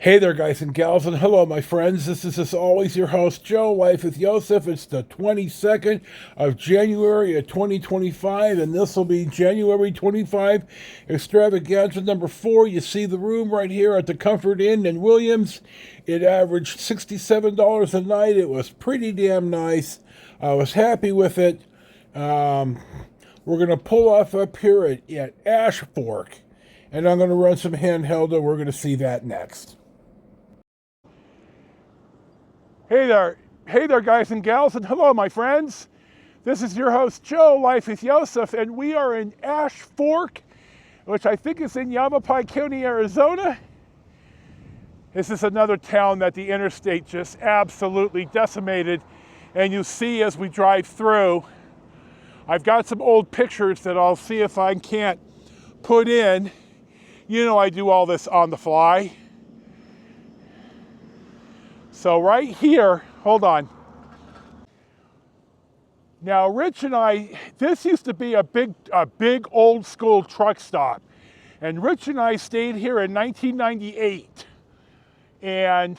Hey there, guys and gals, and hello, my friends. This is, as always, your host, Joe, Life with Yosef. It's the 22nd of January of 2025, and this will be January 25, Extravaganza number 4. You see the room right here at the Comfort Inn in Williams. It averaged $67 a night. It was pretty damn nice. I was happy with it. We're going to pull off up here at Ash Fork, and I'm going to run some handheld, and we're going to see that next. Hey there, guys and gals, and hello, my friends. This is your host, Joe, Life with Yosef, and we are in Ash Fork, which I think is in Yavapai County, Arizona. This is another town that the interstate just absolutely decimated, and you see as we drive through. I've got some old pictures that I'll see if I can't put in. You know I do all this on the fly. So right here, hold on. Now Rich and I, this used to be a big old school truck stop. And Rich and I stayed here in 1998. And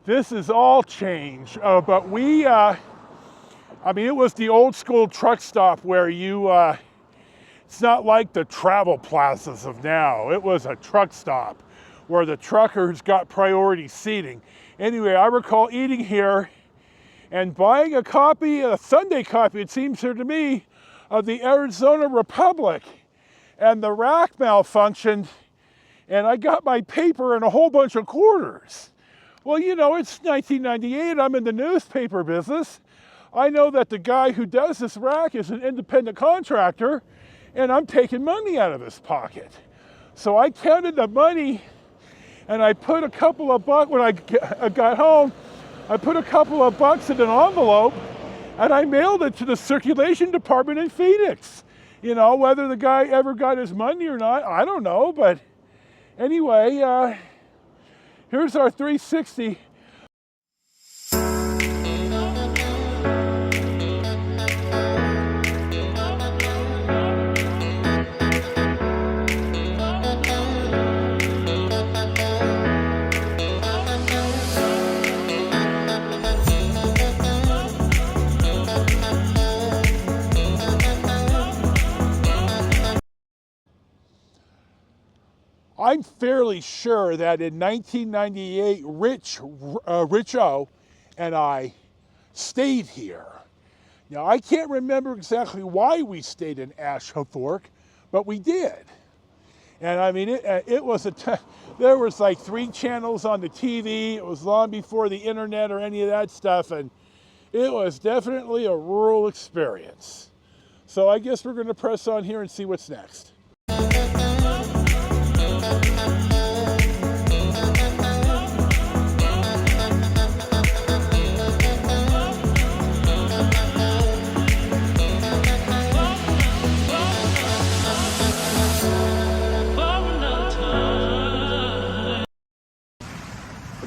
this is all changed. But we, it was the old school truck stop where you, it's not like the travel plazas of now. It was a truck stop where the truckers got priority seating. Anyway, I recall eating here and buying a Sunday copy, it seems here to me, of the Arizona Republic. And the rack malfunctioned, and I got my paper and a whole bunch of quarters. Well, you know, it's 1998, I'm in the newspaper business. I know that the guy who does this rack is an independent contractor, and I'm taking money out of his pocket. So I counted the money, and I put a couple of bucks, when I got home, I put a couple of bucks in an envelope, and I mailed it to the circulation department in Phoenix. You know, whether the guy ever got his money or not, I don't know, but anyway, here's our 360. I'm fairly sure that in 1998, Rich-O and I stayed here. Now, I can't remember exactly why we stayed in Ash Fork, but we did. And I mean, it was there was like 3 channels on the TV. It was long before the internet or any of that stuff, and it was definitely a rural experience. So I guess we're going to press on here and see what's next.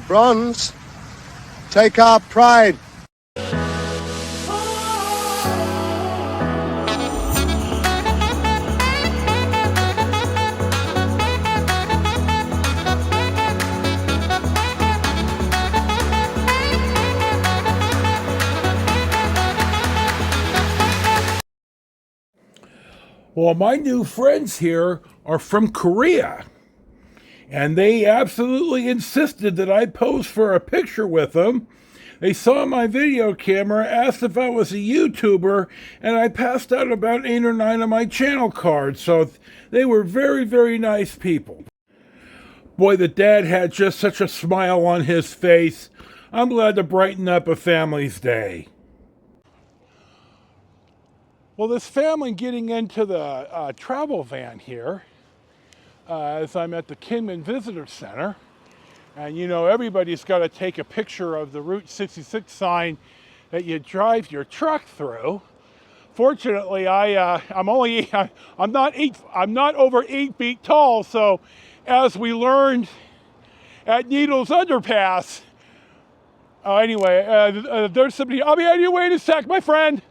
Bronze, take our pride. Well, my new friends here are from Korea, and they absolutely insisted that I pose for a picture with them. They saw my video camera, asked if I was a YouTuber, and I passed out about 8 or 9 of my channel cards, so they were very, very nice people. Boy, the dad had just such a smile on his face. I'm glad to brighten up a family's day. Well, this family getting into the travel van here, as I'm at the Kingman Visitor Center, and you know everybody's got to take a picture of the Route 66 sign that you drive your truck through. Fortunately, I'm not over 8 feet tall, so as we learned at Needles Underpass, there's somebody. I'll be on your way in a sec, my friend.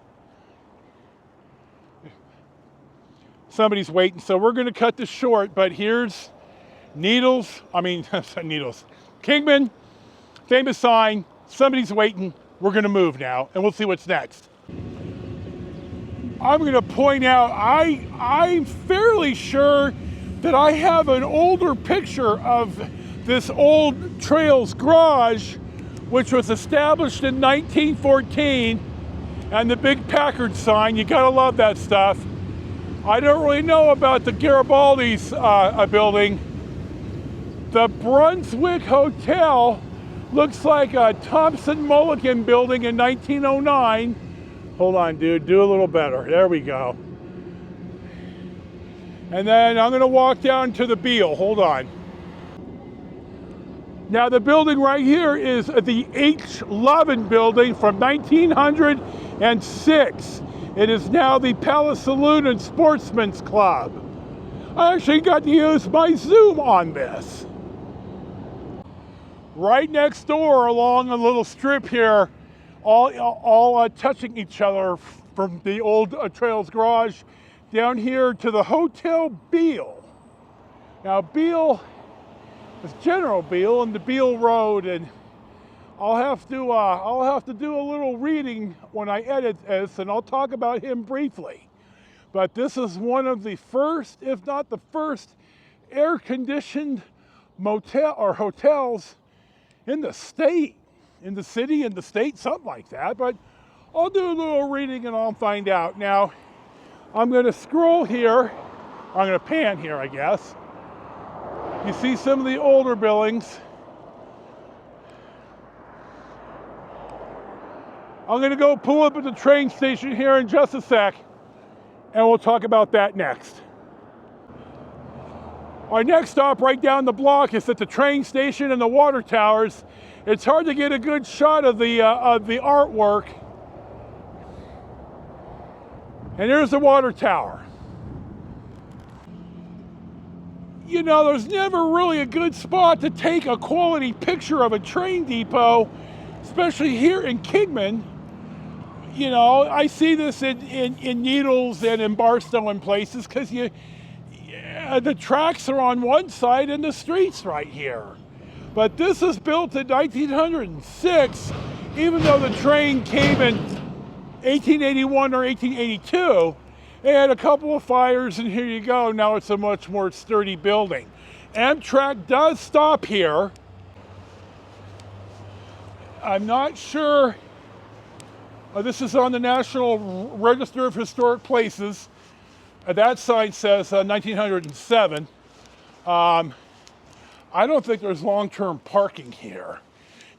Somebody's waiting, so we're going to cut this short, but here's Needles. Kingman, famous sign, somebody's waiting, we're gonna move now, and we'll see what's next. I'm gonna point out, I'm fairly sure that I have an older picture of this old Trails garage, which was established in 1914, and the big Packard sign, you gotta love that stuff. I don't really know about the Garibaldi's building. The Brunswick Hotel looks like a Thompson Mulligan building in 1909. Hold on, dude, do a little better. There we go. And then I'm gonna walk down to the Beale, hold on. Now the building right here is the H. Lovin building from 1906. It is now the Palace Saloon and Sportsman's Club. I actually got to use my zoom on this. Right next door along a little strip here, all touching each other from the old Trails garage down here to the Hotel Beale. Now Beale is General Beale and the Beale Road, and I'll have to do a little reading when I edit this, and I'll talk about him briefly. But this is one of the first, if not the first, air-conditioned motel or hotels in the state, in the city, in the state, something like that. But I'll do a little reading and I'll find out. Now, I'm gonna scroll here. I'm gonna pan here, I guess. You see some of the older buildings. I'm gonna go pull up at the train station here in just a sec, and we'll talk about that next. Our next stop right down the block is at the train station and the water towers. It's hard to get a good shot of the artwork. And here's the water tower. You know, there's never really a good spot to take a quality picture of a train depot, especially here in Kingman. You know, I see this in Needles and in Barstow and places because the tracks are on one side and the street's right here. But this was built in 1906, even though the train came in 1881 or 1882. It had a couple of fires, and here you go. Now it's a much more sturdy building. Amtrak does stop here. I'm not sure. This is on the National Register of Historic Places. That sign says 1907. I don't think there's long-term parking here.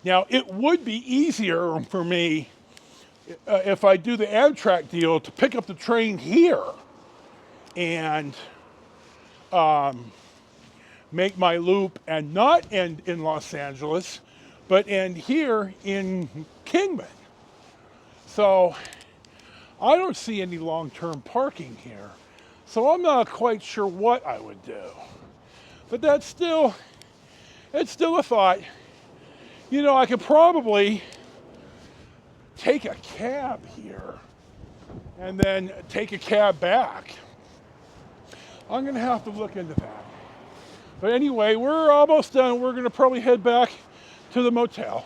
Now, it would be easier for me if I do the Amtrak deal to pick up the train here and make my loop and not end in Los Angeles, but end here in Kingman. So I don't see any long-term parking here. So I'm not quite sure what I would do. But it's still a thought. You know, I could probably take a cab here and then take a cab back. I'm gonna have to look into that. But anyway, we're almost done. We're gonna probably head back to the motel.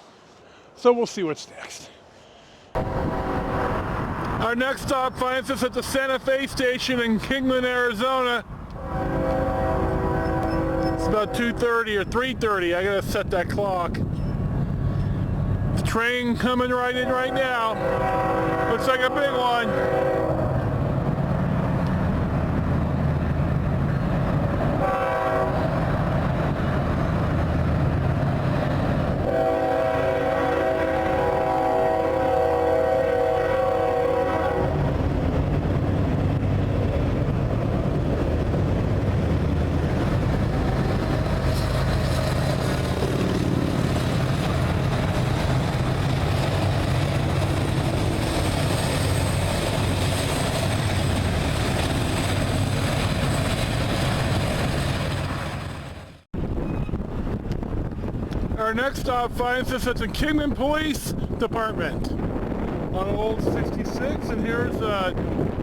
So we'll see what's next. Our next stop finds us at the Santa Fe station in Kingman, Arizona. It's about 2:30 or 3:30. I gotta set that clock. The train coming right in right now. Looks like a big one. Our next stop finds us at the Kingman Police Department on Old 66, and here's a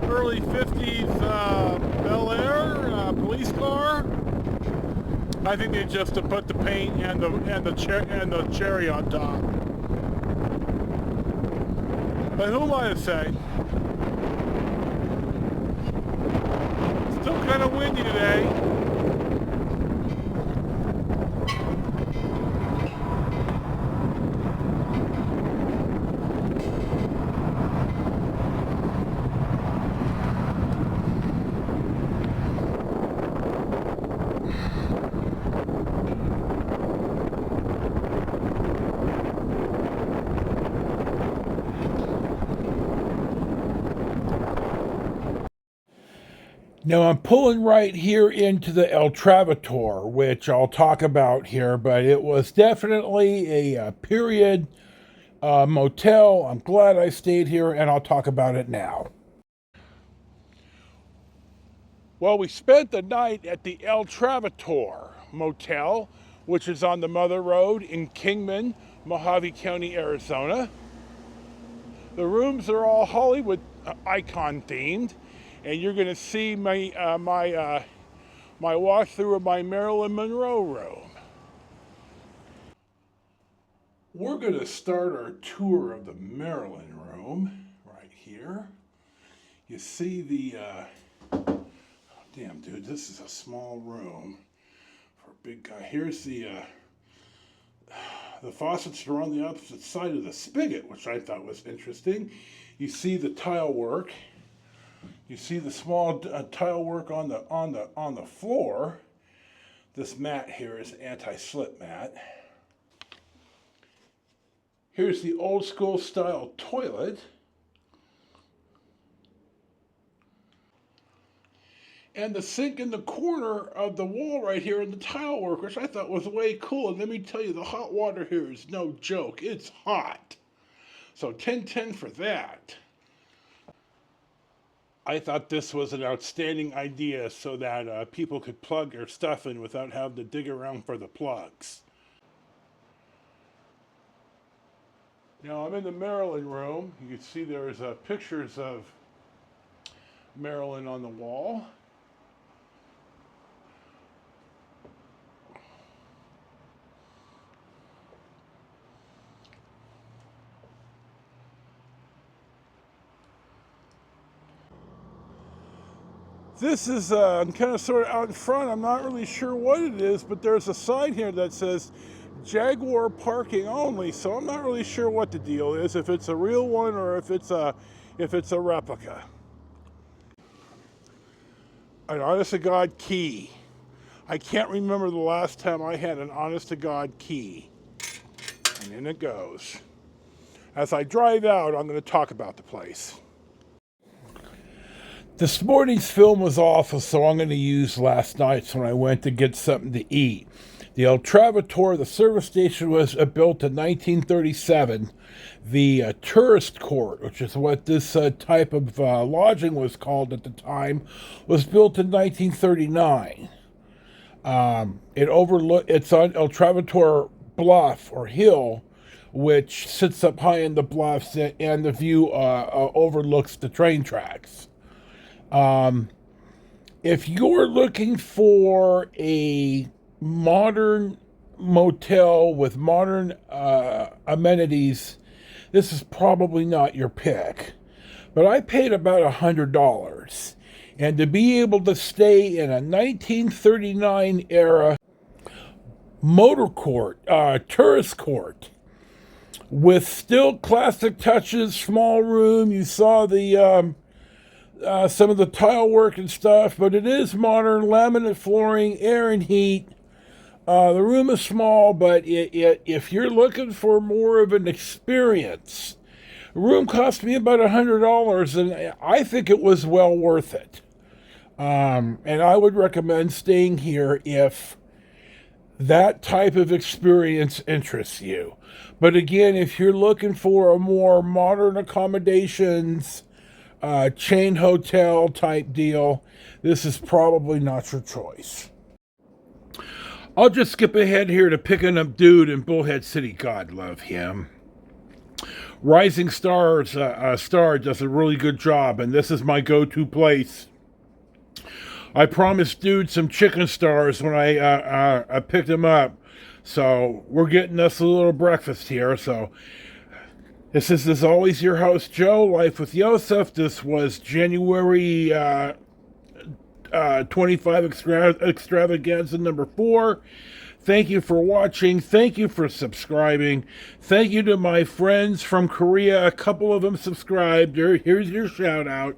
early 50s Bel Air police car. I think they just to put the paint and the cherry on top. But who am I to say? Still kind of windy today. Now I'm pulling right here into the El Travatore, which I'll talk about here, but it was definitely a period motel. I'm glad I stayed here, and I'll talk about it now. Well, we spent the night at the El Travatore Motel, which is on the Mother Road in Kingman, Mojave County, Arizona. The rooms are all Hollywood icon themed, and you're going to see my walkthrough of my Marilyn Monroe room. We're going to start our tour of the Marilyn room right here. You see the damn dude, this is a small room for a big guy. Here's the faucets are on the opposite side of the spigot, which I thought was interesting. You see the tile work. You see the small tile work on the floor. This mat here is anti-slip mat. Here's the old school style toilet. And the sink in the corner of the wall right here in the tile work, which I thought was way cool. And let me tell you, the hot water here is no joke. It's hot. So 10/10 for that. I thought this was an outstanding idea so that people could plug their stuff in without having to dig around for the plugs. Now I'm in the Marilyn room. You can see there's pictures of Marilyn on the wall. This is kind of sort of out in front. I'm not really sure what it is, but there's a sign here that says Jaguar parking only. So I'm not really sure what the deal is, if it's a real one or if it's a replica. An honest to God key. I can't remember the last time I had an honest to God key. And in it goes. As I drive out, I'm going to talk about the place. This morning's film was awful, so I'm going to use last night's when I went to get something to eat. The El Travatore, the service station, was built in 1937. The tourist court, which is what this type of lodging was called at the time, was built in 1939. It's on El Travatore Bluff or Hill, which sits up high in the bluffs, and the view overlooks the train tracks. If you're looking for a modern motel with modern amenities, this is probably not your pick. But I paid about $100. And to be able to stay in a 1939 era motor court, tourist court, with still classic touches, small room, you saw the some of the tile work and stuff, but it is modern, laminate flooring, air and heat. The room is small, but if you're looking for more of an experience, the room cost me about $100, and I think it was well worth it. And I would recommend staying here if that type of experience interests you. But again, if you're looking for a more modern accommodations, chain hotel type deal, this is probably not your choice. I'll just skip ahead here to Picking Up Dude in Bullhead City. God love him. Rising Star does a really good job, and this is my go-to place. I promised dude some chicken stars when I picked him up. So we're getting us a little breakfast here. So this is, as always, your host, Joe, Life with Yosef. This was January 25 Extravaganza number 4. Thank you for watching. Thank you for subscribing. Thank you to my friends from Korea. A couple of them subscribed. Here's your shout out.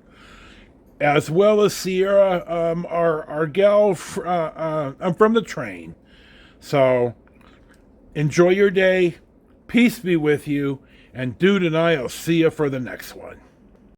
As well as Sierra, our gal I'm from the train. So enjoy your day. Peace be with you. And dude and I will see you for the next one.